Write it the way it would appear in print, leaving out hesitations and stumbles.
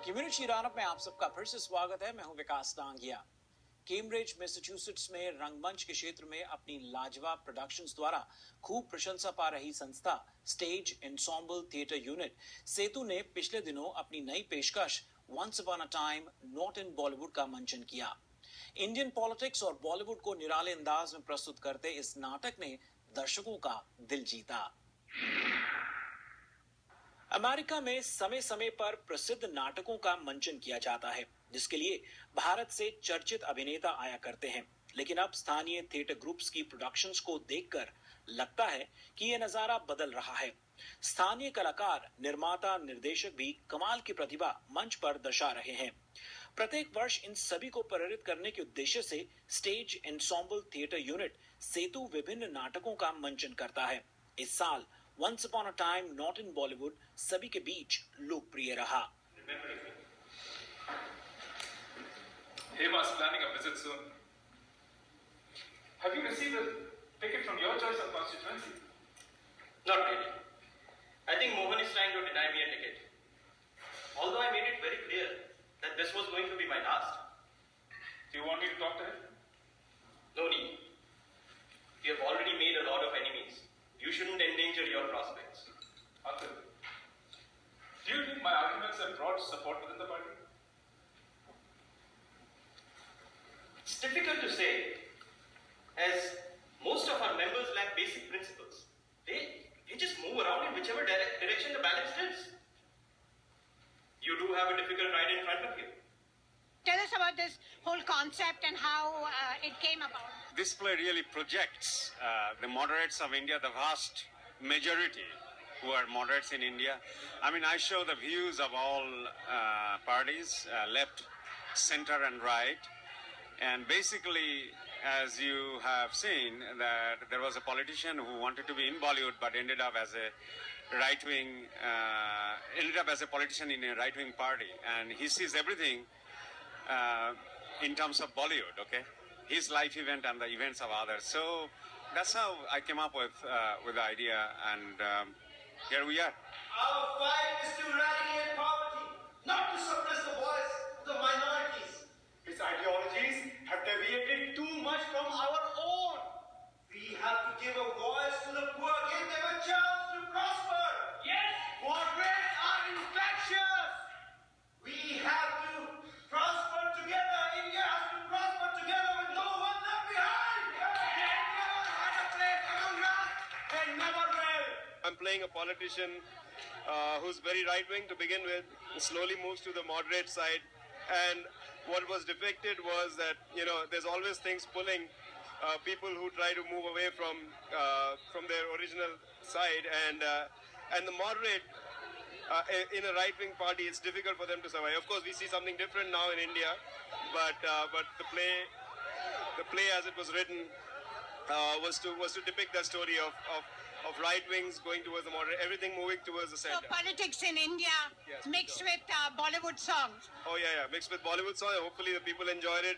Community run up में आप सबका फिर से स्वागत है। मैं हूं विकास डांगिया। कैम्ब्रिज मैसाचुसेट्स में रंगमंच के क्षेत्र में अपनी लाजवाब प्रोडक्शंस द्वारा खूब प्रशंसा पा रही संस्था stage ensemble theatre unit Setu ने पिछले दिनों अपनी नई पेशकश once upon a time not in Bollywood का मंचन किया। इंडियन पॉलिटिक्स और बॉलीवुड को निराले अंदाज में प्रस्तुत करते इस नाटक ने दर्शकों का दिल जीता। अमेरिका में समय समय पर प्रसिद्ध नाटकों का मंचन किया जाता है, जिसके लिए भारत से चर्चित अभिनेता आया करते हैं। लेकिन अब स्थानीय थिएटर ग्रुप्स की प्रोडक्शंस को देखकर लगता है कि यह नजारा बदल रहा है। स्थानीय कलाकार, निर्माता, निर्देशक भी कमाल की प्रतिभा मंच पर दर्शा रहे हैं। प्रत्येक वर्ष इन सभी को प्रेरित करने के उद्देश्य से stage ensemble theatre unit Setu विभिन्न नाटकों का मंचन करता है। इस साल once upon a time not in Bollywood सभी के बीच लोकप्रिय रहा। Hema is planning a visit soon. Have you received a ticket from your choice of constituency? Not really. I think Mohan is trying to deny me a ticket. Although I made it very clear that this was going to be my last. Do you want me to talk to him? No need. You have already made a lot of enemies. You shouldn't endanger your prospects. Uncle, do you think my arguments have broad support within the party? It's difficult to say, as most of our members lack basic principles. They just move around in whichever direction the balance tilts. You do have a difficult ride in front of you. Tell us about this whole concept and how it came about. This play really projects the moderates of India, the vast majority who are moderates in India. I mean, I show the views of all parties, left, center and right. And basically, as you have seen, that there was a politician who wanted to be in Bollywood but ended up as a politician in a right-wing party. And he sees everything in terms of Bollywood, okay? His life event and the events of others. So that's how I came up with the idea, and here we are. Our fight is to eradicate poverty, not to suppress the voice of the minorities. His ideologies have deviated too much from our own. We have to give a voice to the poor, give them a chance to prosper. Yes, moderates are infectious. We have to prosper together. India has to prosper together with no one left behind. They never had a place among us. They never will. I'm playing a politician who's very right-wing to begin with, slowly moves to the moderate side, and what was depicted was that, you know, there's always things pulling people who try to move away from their original side, and the moderate in a right-wing party, it's difficult for them to survive. Of course, we see something different now in India, but the play as it was written was to depict that story of right wings going towards the moderate, everything moving towards the center. So politics in India, yes, mixed with Bollywood songs. Oh yeah, mixed with Bollywood songs. Hopefully the people enjoyed it.